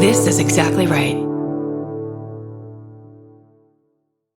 This is exactly right.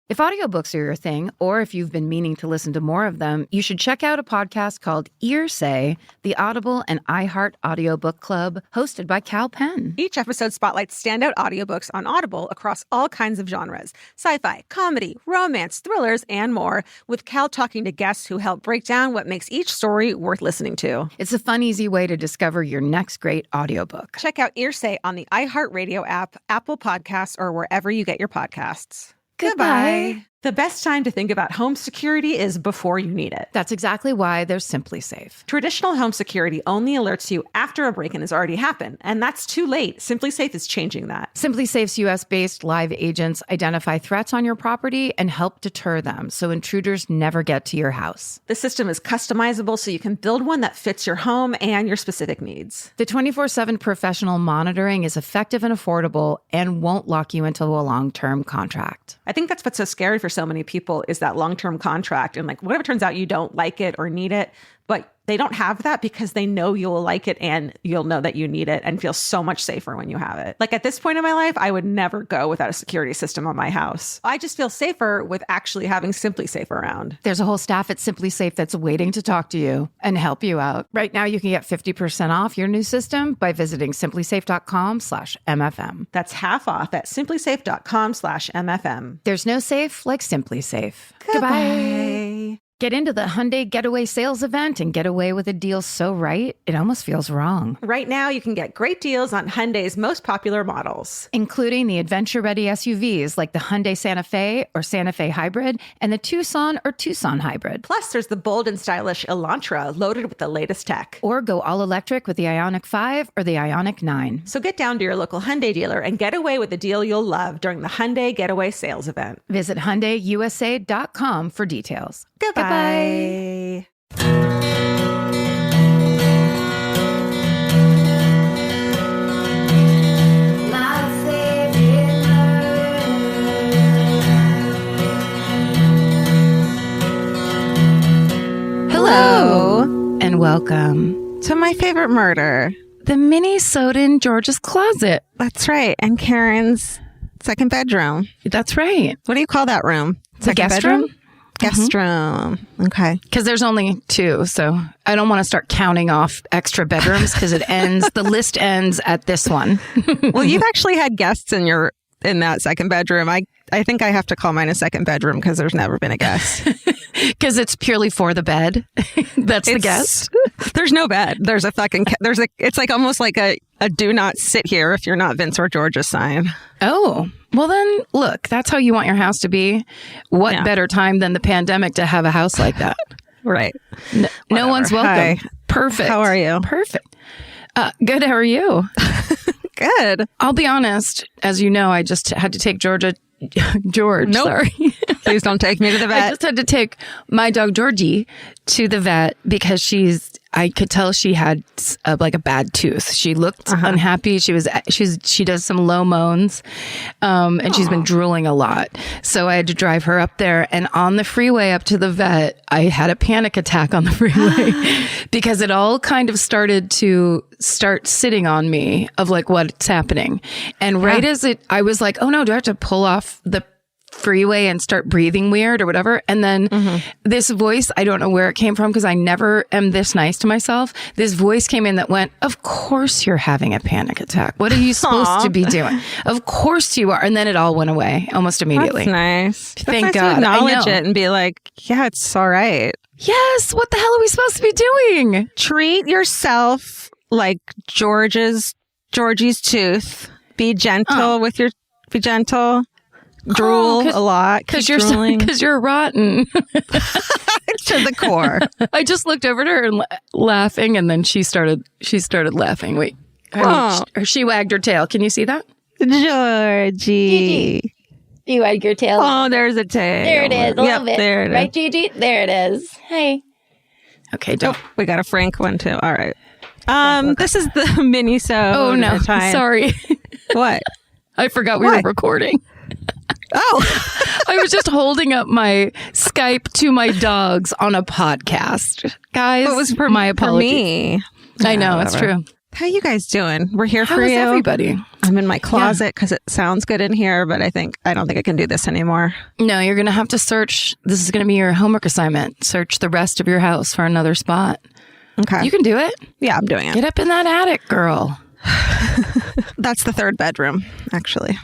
If audiobooks are your thing, or if you've been meaning to listen to more of them, you should check out a podcast called Earsay, the Audible and iHeart Audiobook Club, hosted by Cal Penn. Each episode spotlights standout audiobooks on Audible across all kinds of genres: sci-fi, comedy, romance, thrillers, and more, with Cal talking to guests who help break down what makes each story worth listening to. It's a fun, easy way to discover your next great audiobook. Check out Earsay on the iHeartRadio app, Apple Podcasts, or wherever you get your podcasts. Goodbye. The best time to think about home security is before you need it. That's exactly why there's Simply Safe. Traditional home security only alerts you after a break-in has already happened, and that's too late. Simply Safe is changing that. Simply Safe's U.S.-based live agents identify threats on your property and help deter them so intruders never get to your house. The system is customizable so you can build one that fits your home and your specific needs. The 24/7 professional monitoring is effective and affordable and won't lock you into a long-term contract. I think that's what's so scary for so many people is that long-term contract. And like, what if it turns out you don't like it or need it, but they don't have that because they know you'll like it and you'll know that you need it and feel so much safer when you have it. Like at this point in my life, I would never go without a security system on my house. I just feel safer with actually having Simply Safe around. There's a whole staff at Simply Safe that's waiting to talk to you and help you out. Right now, you can get 50% off your new system by visiting simplysafe.com/MFM. That's half off at simplysafe.com/MFM. There's no safe like Simply Safe. Goodbye. Get into the Hyundai Getaway Sales Event and get away with a deal so right, it almost feels wrong. Right now, you can get great deals on Hyundai's most popular models, including the adventure-ready SUVs like the Hyundai Santa Fe or Santa Fe Hybrid and the Tucson or Tucson Hybrid. Plus, there's the bold and stylish Elantra loaded with the latest tech. Or go all-electric with the Ioniq 5 or the Ioniq 9. So get down to your local Hyundai dealer and get away with a deal you'll love during the Hyundai Getaway Sales Event. Visit HyundaiUSA.com for details. Goodbye. Hello and welcome to my favorite murder, the Minisode in George's closet. That's right. And Karen's second bedroom. That's right. What do you call that room? The guest room? Guest room. Okay. Because there's only 2, so I don't want to start counting off extra bedrooms because it ends, the list ends at this one. Well, you've actually had guests in that second bedroom. I think I have to call mine a second bedroom because there's never been a guest. Because it's purely for the bed. That's the guest. There's no bed. There's it's like almost like a do not sit here if you're not Vince or George's sign. Oh, well then, look, that's how you want your house to be. What better time than the pandemic to have a house like that? Right. No one's welcome. Hi. Perfect. How are you? Perfect. Good. How are you? Good. I'll be honest. As you know, I just had to take George. Nope. Sorry. Please don't take me to the vet. I just had to take my dog Georgie to the vet because I could tell she had a bad tooth. She looked unhappy. She does some low moans, and she's been drooling a lot. So I had to drive her up there, and on the freeway up to the vet, I had a panic attack on the freeway because it all kind of started to sitting on me of like what's happening. And right as I was like, oh no, do I have to pull off the freeway and start breathing weird or whatever? And then this voice, I don't know where it came from because I never am this nice to myself. This voice came in that went, of course you're having a panic attack. What are you supposed to be doing? Of course you are. And then it all went away almost immediately. That's nice. Thank That's God. nice to acknowledge it and be like, yeah, it's all right. Yes. What the hell are we supposed to be doing? Treat yourself like Georgie's tooth. Be gentle be gentle. Drool a lot because you're rotten to the core. I just looked over at her and laughing, and then she started laughing. Wait, she wagged her tail. Can you see that, Georgie? Gigi. You wag your tail. Oh, there's a tail. There it is. A little bit. There it is. Right, Gigi? There it is. Hey. Okay, don't. We got a Frank one too. All right. This is the Minisode. Oh no, sorry. What? I forgot we were recording. Oh, I was just holding up my Skype to my dogs on a podcast. Guys, it was my apologies. For me. I know, it's true. How you guys doing? We're here How for is you. everybody? I'm in my closet because it sounds good in here, but I don't think I can do this anymore. No, you're going to have to search. This is going to be your homework assignment. Search the rest of your house for another spot. Okay. You can do it. Yeah, I'm doing it. Get up in that attic, girl. That's the third bedroom, actually.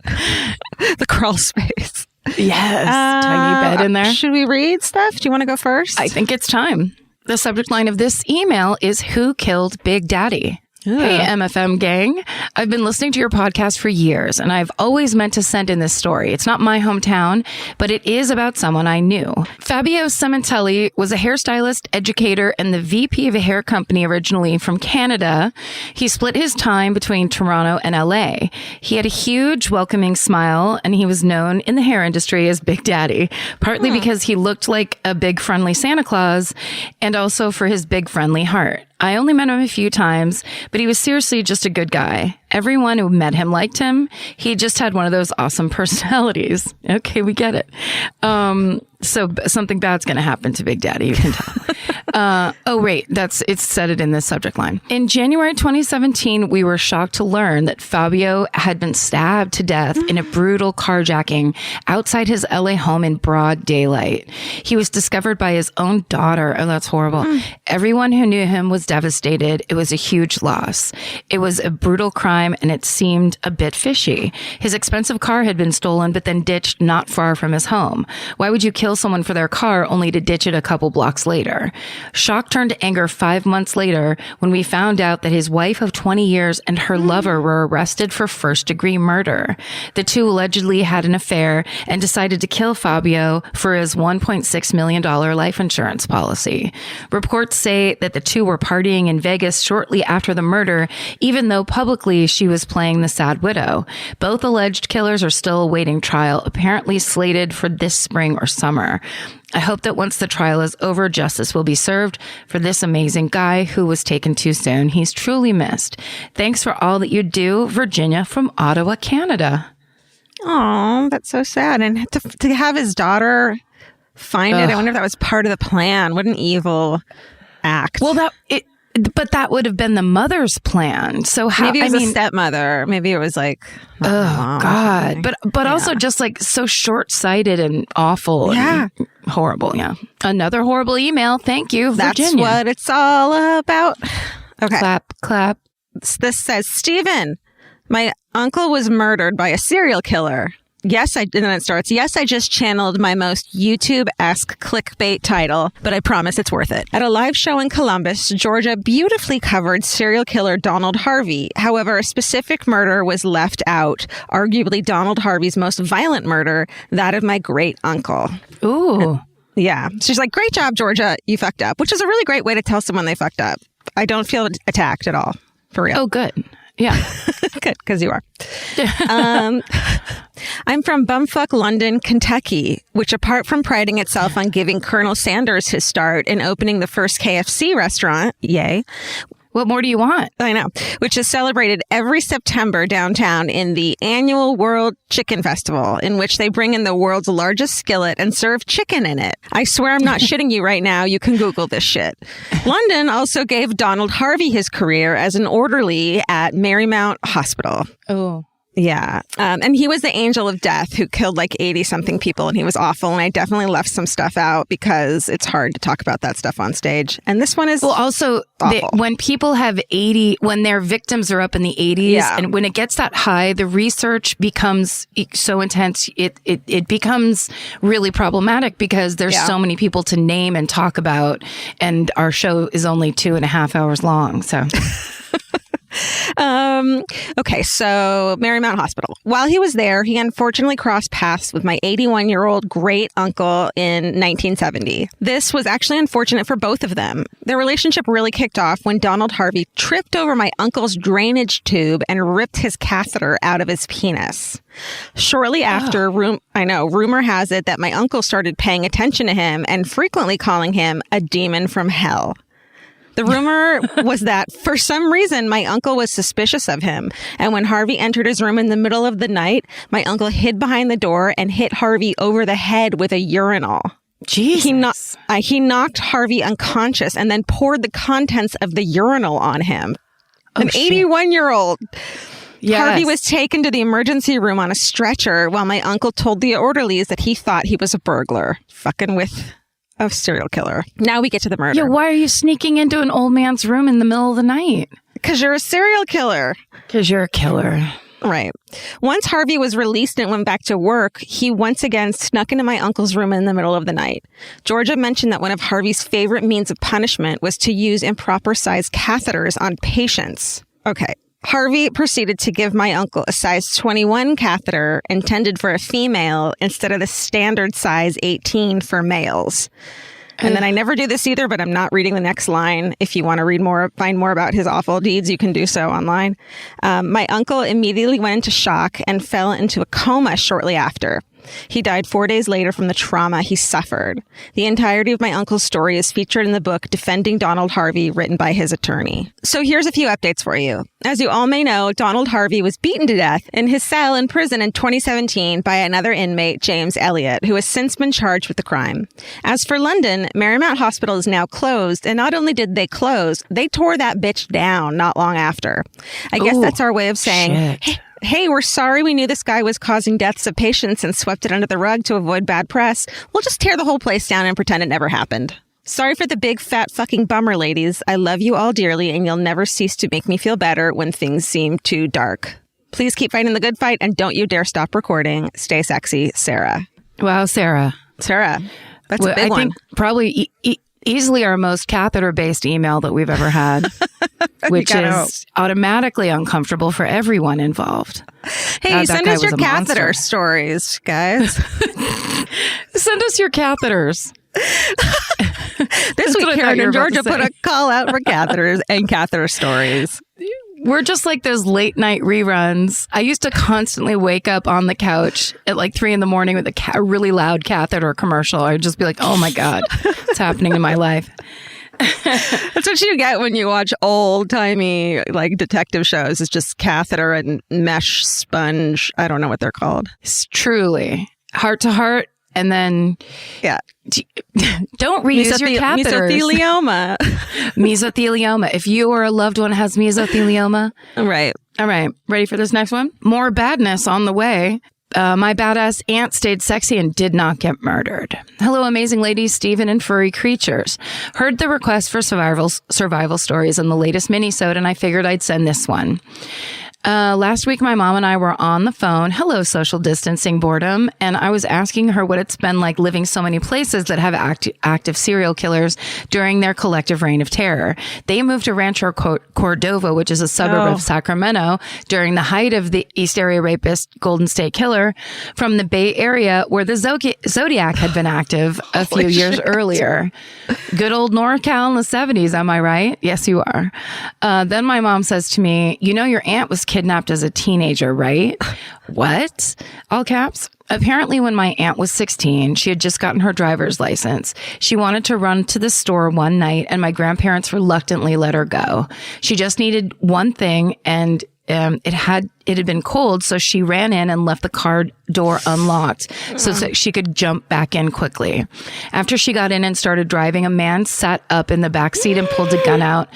The crawl space. Yes. Tiny bed in there. Should we read stuff? Do you want to go first? I think it's time. The subject line of this email is Who Killed Big Daddy? Hey, MFM gang. I've been listening to your podcast for years, and I've always meant to send in this story. It's not my hometown, but it is about someone I knew. Fabio Cementelli was a hairstylist, educator, and the VP of a hair company originally from Canada. He split his time between Toronto and LA. He had a huge, welcoming smile, and he was known in the hair industry as Big Daddy, partly because he looked like a big, friendly Santa Claus, and also for his big, friendly heart. I only met him a few times, but he was seriously just a good guy. Everyone who met him liked him. He just had one of those awesome personalities. Okay, we get it. So something bad's going to happen to Big Daddy, you can tell. It's said it in this subject line. In January 2017, we were shocked to learn that Fabio had been stabbed to death in a brutal carjacking outside his LA home in broad daylight. He was discovered by his own daughter. Oh, that's horrible. Everyone who knew him was devastated. It was a huge loss. It was a brutal crime, and it seemed a bit fishy. His expensive car had been stolen, but then ditched not far from his home. Why would you kill someone for their car only to ditch it a couple blocks later? Shock turned to anger 5 months later when we found out that his wife of 20 years and her lover were arrested for first-degree murder. The two allegedly had an affair and decided to kill Fabio for his $1.6 million life insurance policy. Reports say that the two were partying in Vegas shortly after the murder, even though publicly she was playing the sad widow. Both alleged killers are still awaiting trial, apparently slated for this spring or summer. I hope that once the trial is over, justice will be served for this amazing guy who was taken too soon. He's truly missed. Thanks for all that you do, Virginia from Ottawa, Canada. Oh, that's so sad. And to have his daughter find it, I wonder if that was part of the plan. What an evil act. Well, but that would have been the mother's plan. So how? Maybe it was a stepmother. Maybe it was like, oh God! But also just like so short-sighted and awful. Yeah, and horrible. Yeah, another horrible email. Thank you, Virginia. That's what it's all about. Okay, clap. This says, Stephen, my uncle was murdered by a serial killer. Yes, and then it starts, yes, I just channeled my most YouTube-esque clickbait title, but I promise it's worth it. At a live show in Columbus, Georgia beautifully covered serial killer Donald Harvey. However, a specific murder was left out, arguably Donald Harvey's most violent murder, that of my great uncle. Ooh. Yeah. She's like, great job, Georgia. You fucked up, which is a really great way to tell someone they fucked up. I don't feel attacked at all. For real. Oh, good. Yeah. Good, because you are. I'm from bumfuck London, Kentucky, which apart from priding itself on giving Colonel Sanders his start in opening the first KFC restaurant, yay. What more do you want? I know. Which is celebrated every September downtown in the annual World Chicken Festival, in which they bring in the world's largest skillet and serve chicken in it. I swear I'm not shitting you right now. You can Google this shit. London also gave Donald Harvey his career as an orderly at Marymount Hospital. Oh. Yeah. And he was the angel of death who killed like 80-something people, and he was awful. And I definitely left some stuff out because it's hard to talk about that stuff on stage. And this one is also when people have 80, when their victims are up in the 80s, and when it gets that high, the research becomes so intense, it becomes really problematic because there's so many people to name and talk about, and our show is only 2.5 hours long. So... Okay, so Marymount Hospital. While he was there, he unfortunately crossed paths with my 81-year-old great uncle in 1970. This was actually unfortunate for both of them. Their relationship really kicked off when Donald Harvey tripped over my uncle's drainage tube and ripped his catheter out of his penis. Shortly after, rumor has it that my uncle started paying attention to him and frequently calling him a demon from hell. The rumor was that for some reason, my uncle was suspicious of him. And when Harvey entered his room in the middle of the night, my uncle hid behind the door and hit Harvey over the head with a urinal. Jesus. He knocked Harvey unconscious and then poured the contents of the urinal on him. An 81-year-old. Yes. Harvey was taken to the emergency room on a stretcher while my uncle told the orderlies that he thought he was a burglar, fucking with a serial killer. Now we get to the murder. Yeah, why are you sneaking into an old man's room in the middle of the night? Because you're a serial killer. Because you're a killer. Right. Once Harvey was released and went back to work, he once again snuck into my uncle's room in the middle of the night. Georgia mentioned that one of Harvey's favorite means of punishment was to use improper sized catheters on patients. Okay. Harvey proceeded to give my uncle a size 21 catheter intended for a female instead of the standard size 18 for males. And then I never do this either, but I'm not reading the next line. If you want to find more about his awful deeds, you can do so online. My uncle immediately went into shock and fell into a coma shortly after. He died 4 days later from the trauma he suffered. The entirety of my uncle's story is featured in the book Defending Donald Harvey, written by his attorney. So here's a few updates for you. As you all may know, Donald Harvey was beaten to death in his cell in prison in 2017 by another inmate, James Elliott, who has since been charged with the crime. As for London, Marymount Hospital is now closed, and not only did they close, they tore that bitch down not long after. I guess that's our way of saying, hey, we're sorry we knew this guy was causing deaths of patients and swept it under the rug to avoid bad press. We'll just tear the whole place down and pretend it never happened. Sorry for the big fat fucking bummer, ladies. I love you all dearly, and you'll never cease to make me feel better when things seem too dark. Please keep fighting the good fight, and don't you dare stop recording. Stay sexy, Sarah. Wow, Sarah. That's a big one. I think probably easily our most catheter-based email that we've ever had, which is automatically uncomfortable for everyone involved. Hey, send us your catheter stories, guys. Send us your catheters. This week, Karen and Georgia put a call out for catheters and catheter stories. We're just like those late night reruns. I used to constantly wake up on the couch at like 3 a.m. with a really loud catheter commercial. I'd just be like, oh my God, what's happening in my life? That's what you get when you watch old timey like detective shows. It's just catheter and mesh sponge. I don't know what they're called. It's truly heart to heart. And then, don't reuse your catheters. Mesothelioma. Mesothelioma. If you or a loved one has mesothelioma. Right. All right. Ready for this next one? More badness on the way. My badass aunt stayed sexy and did not get murdered. Hello, amazing ladies, Stephen and furry creatures. Heard the request for survival stories in the latest minisode, and I figured I'd send this one. Last week, my mom and I were on the phone. Hello, social distancing boredom. And I was asking her what it's been like living so many places that have active serial killers during their collective reign of terror. They moved to Rancho Cordova, which is a suburb of Sacramento, during the height of the East Area rapist Golden State Killer, from the Bay Area, where the Zodiac had been active a few years earlier. Good old NorCal in the 70s, am I right? Yes, you are. Then my mom says to me, you know, your aunt was kidnapped as a teenager, right? What? All caps. Apparently, when my aunt was 16, she had just gotten her driver's license. She wanted to run to the store one night, and my grandparents reluctantly let her go. She just needed one thing, and it had been cold, so she ran in and left the car door unlocked so that she could jump back in quickly. After she got in and started driving, a man sat up in the back seat and pulled a gun out,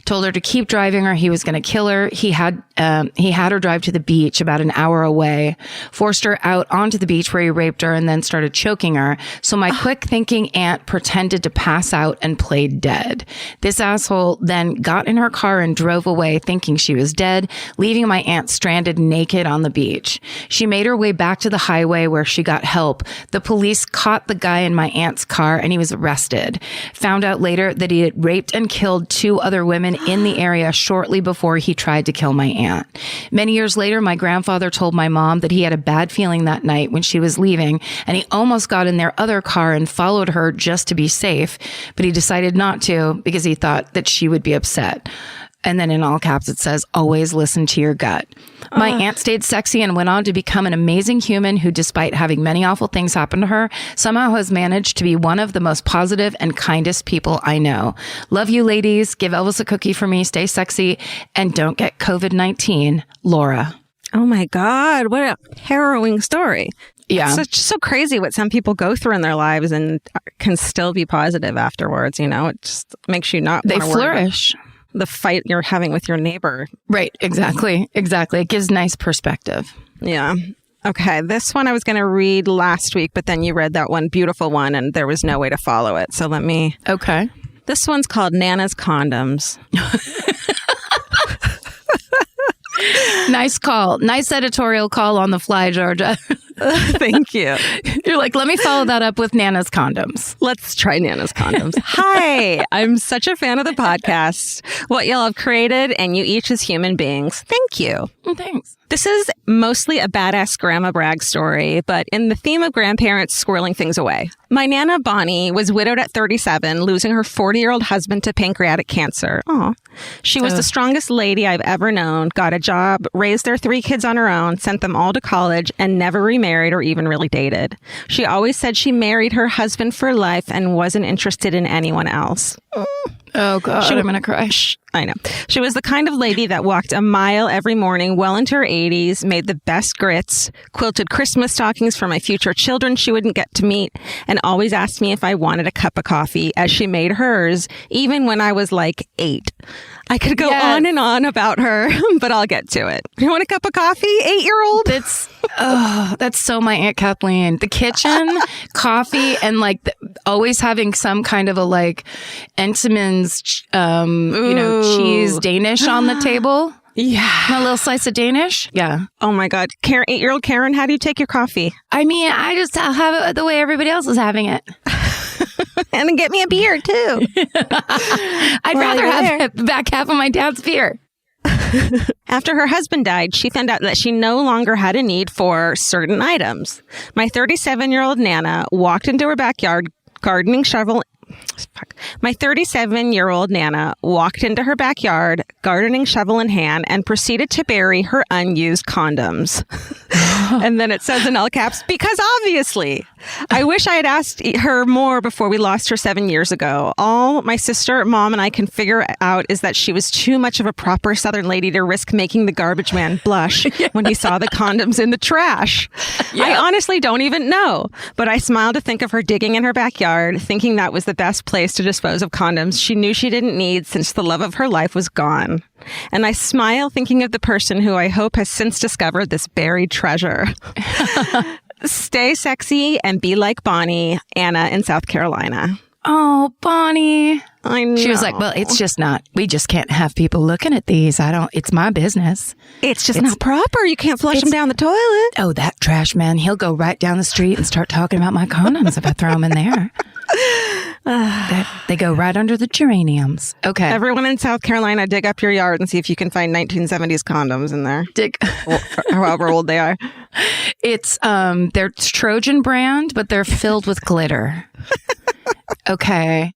told her to keep driving or he was going to kill her. He had her drive to the beach about an hour away, forced her out onto the beach where he raped her and then started choking her. So my quick thinking aunt pretended to pass out and played dead. This asshole then got in her car and drove away thinking she was dead, leaving my aunt stranded naked on the beach. She made her way back to the highway where she got help. The police caught the guy in my aunt's car and he was arrested. Found out later that he had raped and killed 2 other women in the area shortly before he tried to kill my aunt. Many years later, my grandfather told my mom that he had a bad feeling that night when she was leaving, and he almost got in their other car and followed her just to be safe, but he decided not to because he thought that she would be upset. And then in all caps, it says, always listen to your gut. My aunt stayed sexy and went on to become an amazing human who, despite having many awful things happen to her, somehow has managed to be one of the most positive and kindest people I know. Love you, ladies. Give Elvis a cookie for me. Stay sexy. And don't get COVID-19. Laura. Oh, my God. What a harrowing story. Yeah. It's just so crazy what some people go through in their lives and can still be positive afterwards. You know, it just makes you not They wanna worry about flourish. the fight you're having with your neighbor. Right. Exactly. Exactly. It gives nice perspective. Yeah. Okay. This one I was going to read last week, but then you read that one beautiful one and there was no way to follow it. So let me. Okay. This one's called Nana's Condoms. Nice call. Nice editorial call on the fly, Georgia. Thank you. You're like, let me follow that up with Nana's condoms. Let's try Nana's Condoms. Hi, I'm such a fan of the podcast, what y'all have created, and you each as human beings. Thank you. Thanks. This is mostly a badass grandma brag story, but in the theme of grandparents squirreling things away. My Nana Bonnie was widowed at 37, losing her 40-year-old husband to pancreatic cancer. Aw. She was the strongest lady I've ever known, got a job, raised their 3 kids on her own, sent them all to college, and never remarried or even really dated. She always said she married her husband for life and wasn't interested in anyone else. Oh, God. I'm going to cry. I know. She was the kind of lady that walked a mile every morning well into her 80s, made the best grits, quilted Christmas stockings for my future children she wouldn't get to meet, and always asked me if I wanted a cup of coffee as she made hers, even when I was like 8. I could go on and on about her, but I'll get to it. You want a cup of coffee, 8-year-old? That's so my Aunt Kathleen. The kitchen, coffee, and like always having some kind of a like Entenmann's, cheese Danish on the table. Yeah. And a little slice of Danish. Yeah. Oh my God. 8-year-old Karen, how do you take your coffee? I mean, I'll have it the way everybody else is having it. And then get me a beer too. I'd rather have back half of my dad's beer. After her husband died, she found out that she no longer had a need for certain items. My 37-year-old Nana walked into her backyard, gardening shovel. My 37-year-old Nana walked into her backyard, gardening shovel in hand, and proceeded to bury her unused condoms. And then it says in all caps, because obviously. I wish I had asked her more before we lost her 7 years ago. All my sister, mom, and I can figure out is that she was too much of a proper Southern lady to risk making the garbage man blush when he saw the condoms in the trash. Yeah. I honestly don't even know, but I smiled to think of her digging in her backyard, thinking that was the best place to dispose of condoms she knew she didn't need since the love of her life was gone. And I smile thinking of the person who I hope has since discovered this buried treasure. Stay sexy and be like Bonnie, Anna in South Carolina. Oh, Bonnie. I know. She was like, well, it's just not, we just can't have people looking at these. It's my business. It's not proper. You can't flush them down the toilet. Oh, that trash man. He'll go right down the street and start talking about my condoms if I throw them in there. They go right under the geraniums. Okay. Everyone in South Carolina, dig up your yard and see if you can find 1970s condoms in there. However old they are. It's they're Trojan brand, but they're filled with glitter. Okay.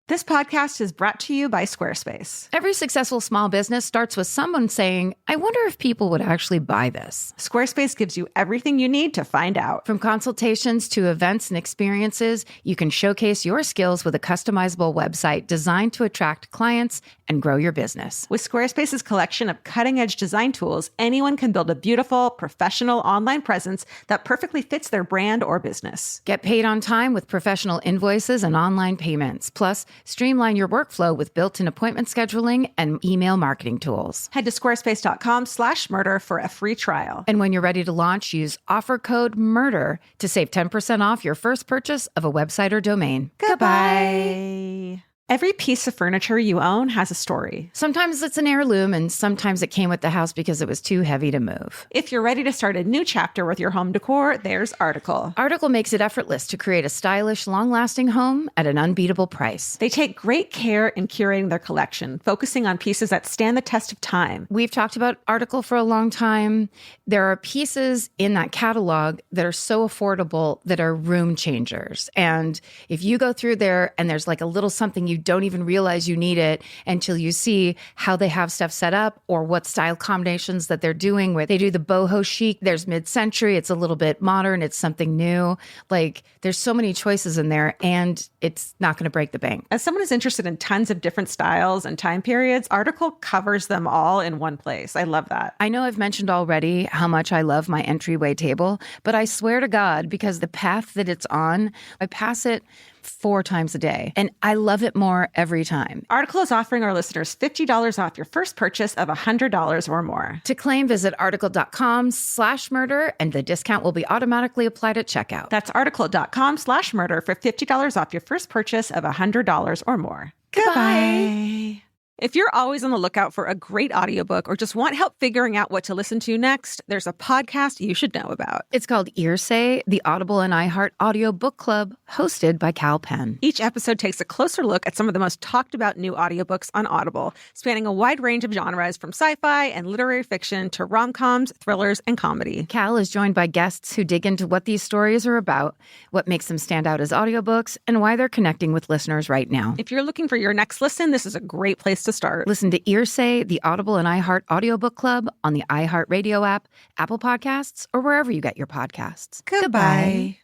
This podcast is brought to you by Squarespace. Every successful small business starts with someone saying, I wonder if people would actually buy this. Squarespace gives you everything you need to find out. From consultations to events and experiences, you can showcase your skills with a customizable website designed to attract clients and grow your business. With Squarespace's collection of cutting-edge design tools, anyone can build a beautiful, professional online presence that perfectly fits their brand or business. Get paid on time with professional invoices and online payments. Plus, streamline your workflow with built-in appointment scheduling and email marketing tools. Head to squarespace.com/murder for a free trial. And when you're ready to launch, use offer code MURDER to save 10% off your first purchase of a website or domain. Goodbye. Every piece of furniture you own has a story. Sometimes it's an heirloom, and sometimes it came with the house because it was too heavy to move. If you're ready to start a new chapter with your home decor, there's Article. Article makes it effortless to create a stylish, long-lasting home at an unbeatable price. They take great care in curating their collection, focusing on pieces that stand the test of time. We've talked about Article for a long time. There are pieces in that catalog that are so affordable that are room changers. And if you go through there and there's like a little something you don't even realize you need it until you see how they have stuff set up or what style combinations that they're doing with. They do the boho chic. There's mid-century. It's a little bit modern. It's something new. Like there's so many choices in there and it's not going to break the bank. As someone who's interested in tons of different styles and time periods, Article covers them all in one place. I love that. I know I've mentioned already how much I love my entryway table, but I swear to God, because the path that it's on, I pass it 4 times a day, and I love it more every time. Article is offering our listeners $50 off your first purchase of $100 or more. To claim, visit article.com/murder, and the discount will be automatically applied at checkout. That's article.com/murder for $50 off your first purchase of $100 or more. Goodbye. If you're always on the lookout for a great audiobook or just want help figuring out what to listen to next, there's a podcast you should know about. It's called Earsay, the Audible and iHeart Audio Book Club, hosted by Cal Penn. Each episode takes a closer look at some of the most talked about new audiobooks on Audible, spanning a wide range of genres from sci-fi and literary fiction to rom-coms, thrillers, and comedy. Cal is joined by guests who dig into what these stories are about, what makes them stand out as audiobooks, and why they're connecting with listeners right now. If you're looking for your next listen, this is a great place to start. Listen to Earsay, the Audible and iHeart Audiobook Club on the iHeartRadio app, Apple Podcasts, or wherever you get your podcasts. Goodbye.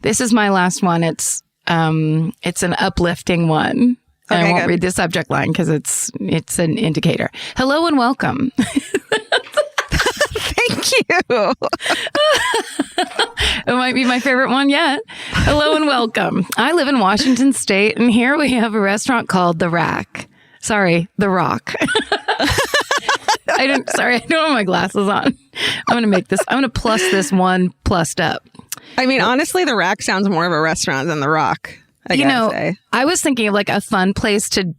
This is my last one. It's an uplifting one. Okay, I won't good. read the subject line because it's an indicator. Hello and welcome. Thank you. It might be my favorite one yet. Hello and welcome. I live in Washington State, and here we have a restaurant called The Rock. I don't have my glasses on. I'm going to plus this one plussed up. I mean, honestly, the Rack sounds more of a restaurant than the Rock. I gotta say. I was thinking of like a fun place to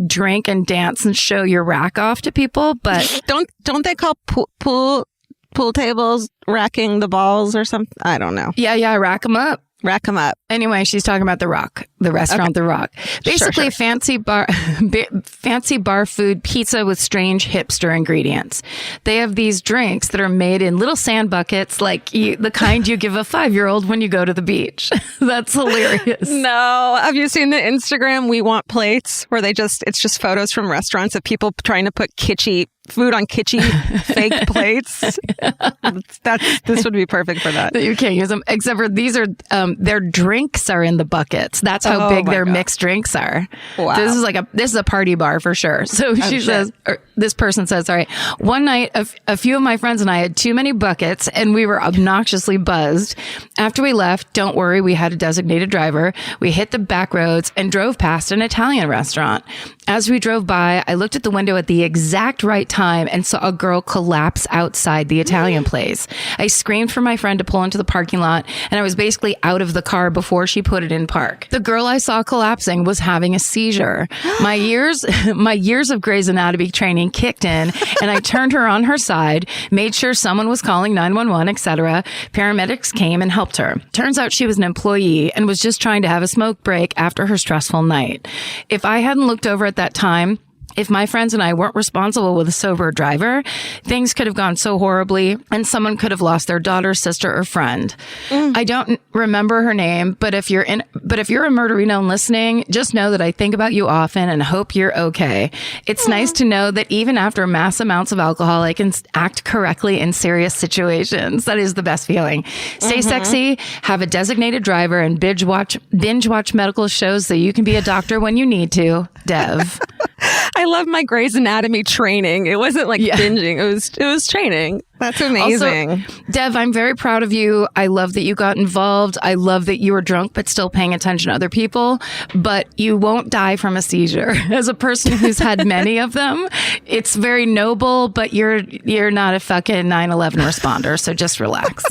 drink and dance and show your rack off to people, but Don't they call pool tables racking the balls or something? I don't know. yeah, rack them up. Rack them up. Anyway, she's talking about The Rock, the restaurant, The Rock. Basically, Sure. fancy bar food pizza with strange hipster ingredients. They have these drinks that are made in little sand buckets, like the kind you give a 5-year-old when you go to the beach. That's hilarious. No. Have you seen the Instagram We Want Plates where it's just photos from restaurants of people trying to put food on kitschy fake plates? This would be perfect for that. That you can't use them, except for these are their drinks are in the buckets. That's how Oh big my their God. mixed drinks are. Wow. This is a party bar for sure. So she shit. says, or this person says, all right, one night a few of my friends and I had too many buckets and we were obnoxiously buzzed. After we left, don't worry, we had a designated driver. We hit the back roads and drove past an Italian restaurant. As we drove by, I looked at the window at the exact right time and saw a girl collapse outside the Italian place. I screamed for my friend to pull into the parking lot, and I was basically out of the car before she put it in park. The girl I saw collapsing was having a seizure. My years of Grey's Anatomy training kicked in, and I turned her on her side, made sure someone was calling 911, etc. Paramedics came and helped her. Turns out she was an employee and was just trying to have a smoke break after her stressful night. If I hadn't looked over at that time, if my friends and I weren't responsible with a sober driver, things could have gone so horribly and someone could have lost their daughter, sister, or friend. I don't remember her name, but if you're a murderino and listening, just know that I think about you often and hope you're okay. It's nice to know that even after mass amounts of alcohol, I can act correctly in serious situations. That is the best feeling. Stay sexy, have a designated driver, and binge watch medical shows so you can be a doctor when you need to. Dev. I love my Grey's Anatomy training. It wasn't like binging. It was training. That's amazing. Also, Dev, I'm very proud of you. I love that you got involved. I love that you were drunk but still paying attention to other people. But you won't die from a seizure. As a person who's had many of them, it's very noble, but you're not a fucking 9/11 responder. So just relax.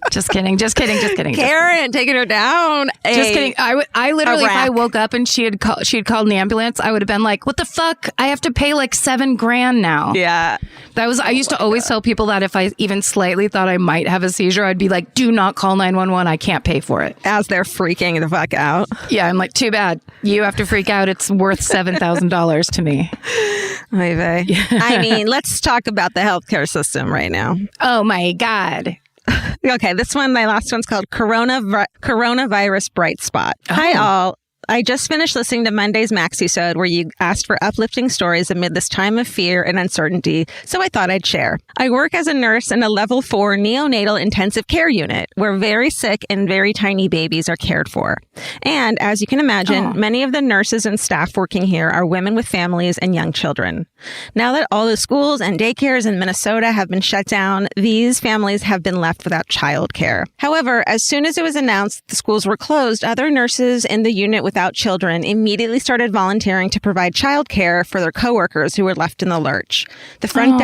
Just kidding. Karen, taking her down. Just kidding. I literally, if I woke up and she had called an ambulance, I would have been like, what the fuck? I have to pay like $7,000 now. Yeah. I used to always tell people that if I even slightly thought I might have a seizure, I'd be like, do not call 911. I can't pay for it. As they're freaking the fuck out. Yeah. I'm like, too bad. You have to freak out. It's worth $7,000 to me. Maybe. I mean, let's talk about the healthcare system right now. Oh my God. Okay, my last one's called Coronavirus Bright Spot. Hi, all. I just finished listening to Monday's Maxisode, where you asked for uplifting stories amid this time of fear and uncertainty, so I thought I'd share. I work as a nurse in a level 4 neonatal intensive care unit, where very sick and very tiny babies are cared for. And as you can imagine, many of the nurses and staff working here are women with families and young children. Now that all the schools and daycares in Minnesota have been shut down, these families have been left without childcare. However, as soon as it was announced the schools were closed, other nurses in the unit without children immediately started volunteering to provide childcare for their coworkers who were left in the lurch. The front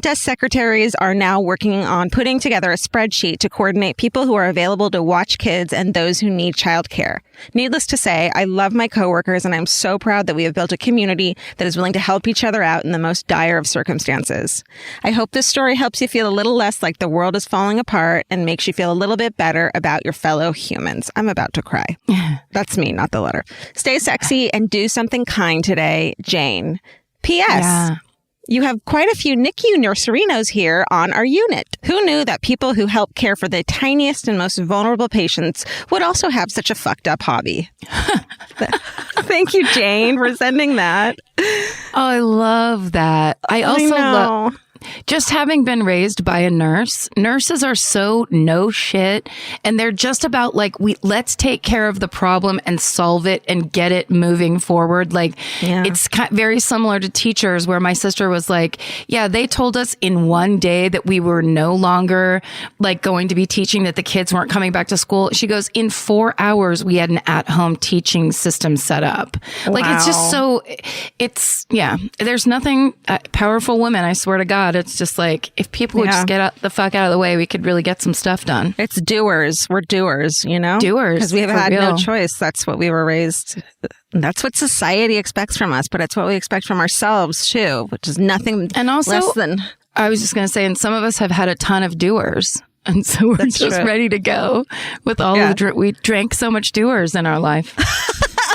desk secretaries are now working on putting together a spreadsheet to coordinate people who are available to watch kids and those who need childcare. Needless to say, I love my coworkers, and I'm so proud that we have built a community that is willing to help each other out in the most dire of circumstances. I hope this story helps you feel a little less like the world is falling apart and makes you feel a little bit better about your fellow humans. I'm about to cry. That's me, not the letter. Stay sexy and do something kind today, Jane. P.S. Yeah. You have quite a few NICU nurserinos here on our unit. Who knew that people who help care for the tiniest and most vulnerable patients would also have such a fucked up hobby? Thank you, Jane, for sending that. Oh, I love that. I also love... Just having been raised by a nurse, nurses are so no shit, and they're just about like, let's take care of the problem and solve it and get it moving forward. Like, it's very similar to teachers, where my sister was like, yeah, they told us in one day that we were no longer like going to be teaching, that the kids weren't coming back to school. She goes, in 4 hours, we had an at-home teaching system set up. Wow. Like, it's just so, there's nothing, powerful women, I swear to God. It's just like, if people would just get the fuck out of the way, we could really get some stuff done. It's doers. We're doers, you know? Doers. Because we have had no choice. That's what we were raised. That's what society expects from us, but it's what we expect from ourselves too, which is nothing less than... I was just going to say, and some of us have had a ton of doers. And so we're ready to go with all of the... We drank so much doers in our life.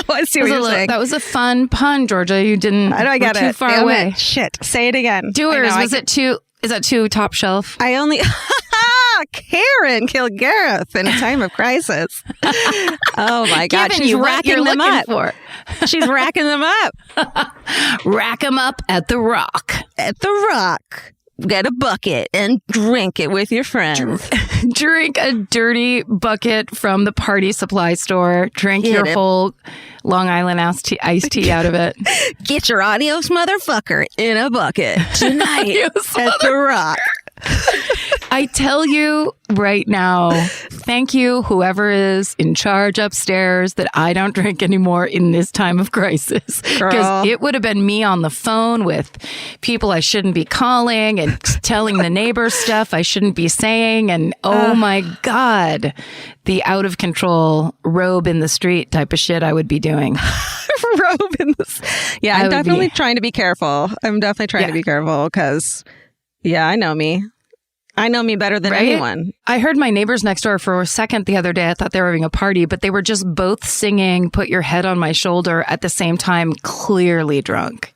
I see what you're saying. That was a fun pun, Georgia. You didn't. I know I got too far away. Shit. Say it again. Doers. Is that too top shelf? I only. Karen killed Gareth in a time of crisis. Oh my God. She's racking them up. She's racking them up. Rack them up at the Rock. At the Rock. Get a bucket and drink it with your friends. Drink a dirty bucket from the party supply store. Drink your whole Long Island iced tea out of it. Get your adios motherfucker in a bucket tonight at the Rock. I tell you right now, thank you, whoever is in charge upstairs, that I don't drink anymore in this time of crisis. Because it would have been me on the phone with people I shouldn't be calling and telling the neighbors stuff I shouldn't be saying. And oh my God, the out of control robe in the street type of shit I would be doing. Robe in the... Yeah, I'm definitely trying to be careful. I'm definitely trying to be careful because... Yeah, I know me. I know me better than anyone. I heard my neighbors next door for a second the other day. I thought they were having a party, but they were just both singing "Put Your Head on My Shoulder" at the same time, clearly drunk.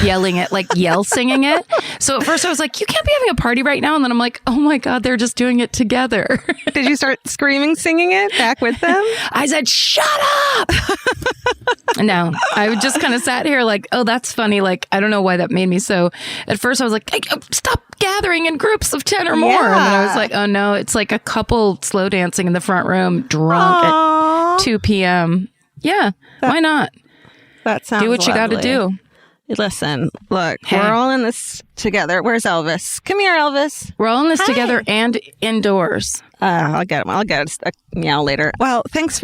Yelling it, like singing it. So at first I was like, you can't be having a party right now. And then I'm like, oh my God, they're just doing it together. Did you start screaming, singing it back with them? I said, shut up. No, I just kind of sat here like, oh, that's funny. Like, I don't know why that made me so. At first I was like, hey, stop gathering in groups of 10 or more. And then I was like, oh no, it's like a couple slow dancing in the front room, drunk at 2 p.m. Yeah, why not? That sounds Do what you got to do. Listen, look, we're all in this together. Where's Elvis? Come here, Elvis. We're all in this together and indoors. I'll get him. I'll get a meow later. Well, please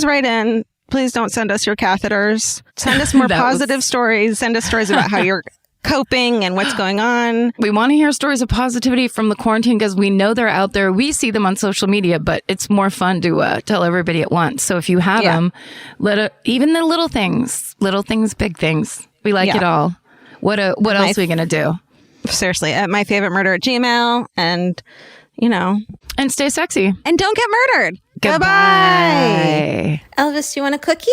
write in. Please don't send us your catheters. Send us more positive stories. Send us stories about how you're coping and what's going on. We want to hear stories of positivity from the quarantine because we know they're out there. We see them on social media, but it's more fun to tell everybody at once. So if you have them, even the little things, big things. We like it all. What else are we going to do? Seriously, at myfavoritemurder@gmail.com and, And stay sexy. And don't get murdered. Goodbye. Elvis, you want a cookie?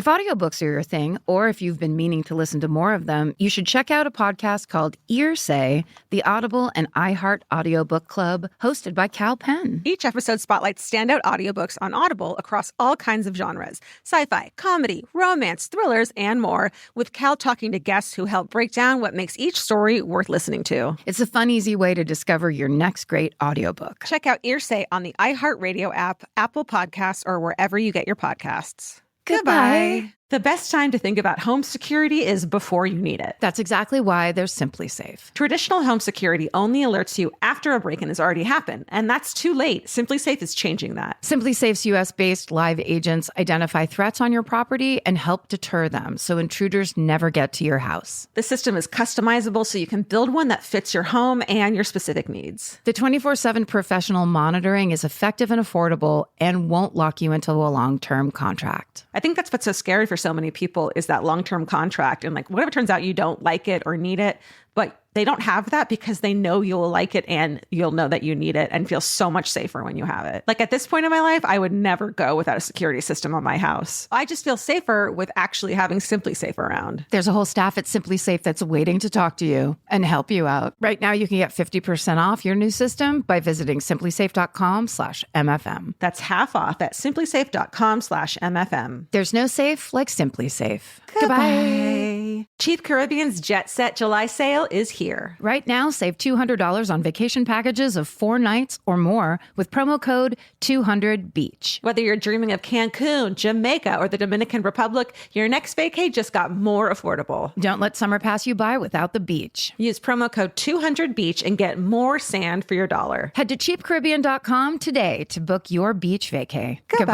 If audiobooks are your thing, or if you've been meaning to listen to more of them, you should check out a podcast called Earsay, the Audible and iHeart Audiobook Club, hosted by Cal Penn. Each episode spotlights standout audiobooks on Audible across all kinds of genres: sci-fi, comedy, romance, thrillers, and more, with Cal talking to guests who help break down what makes each story worth listening to. It's a fun, easy way to discover your next great audiobook. Check out Earsay on the iHeartRadio app, Apple Podcasts, or wherever you get your podcasts. Goodbye. The best time to think about home security is before you need it. That's exactly why they're Simply Safe. Traditional home security only alerts you after a break-in has already happened, and that's too late. Simply Safe is changing that. Simply Safe's US-based live agents identify threats on your property and help deter them so intruders never get to your house. The system is customizable so you can build one that fits your home and your specific needs. The 24/7 professional monitoring is effective and affordable and won't lock you into a long-term contract. I think that's what's so scary for so many people is that long-term contract. And like, what if it turns out you don't like it or need it, but they don't have that because they know you'll like it and you'll know that you need it and feel so much safer when you have it. Like at this point in my life, I would never go without a security system on my house. I just feel safer with actually having Simply Safe around. There's a whole staff at Simply Safe that's waiting to talk to you and help you out. Right now, you can get 50% off your new system by visiting simplysafe.com/MFM. That's half off at simplysafe.com/MFM. There's no safe like Simply Safe. Goodbye. Cheap Caribbean's Jet Set July sale is here. Right now, save $200 on vacation packages of 4 nights or more with promo code 200BEACH. Whether you're dreaming of Cancun, Jamaica, or the Dominican Republic, your next vacay just got more affordable. Don't let summer pass you by without the beach. Use promo code 200BEACH and get more sand for your dollar. Head to cheapcaribbean.com today to book your beach vacay. Goodbye.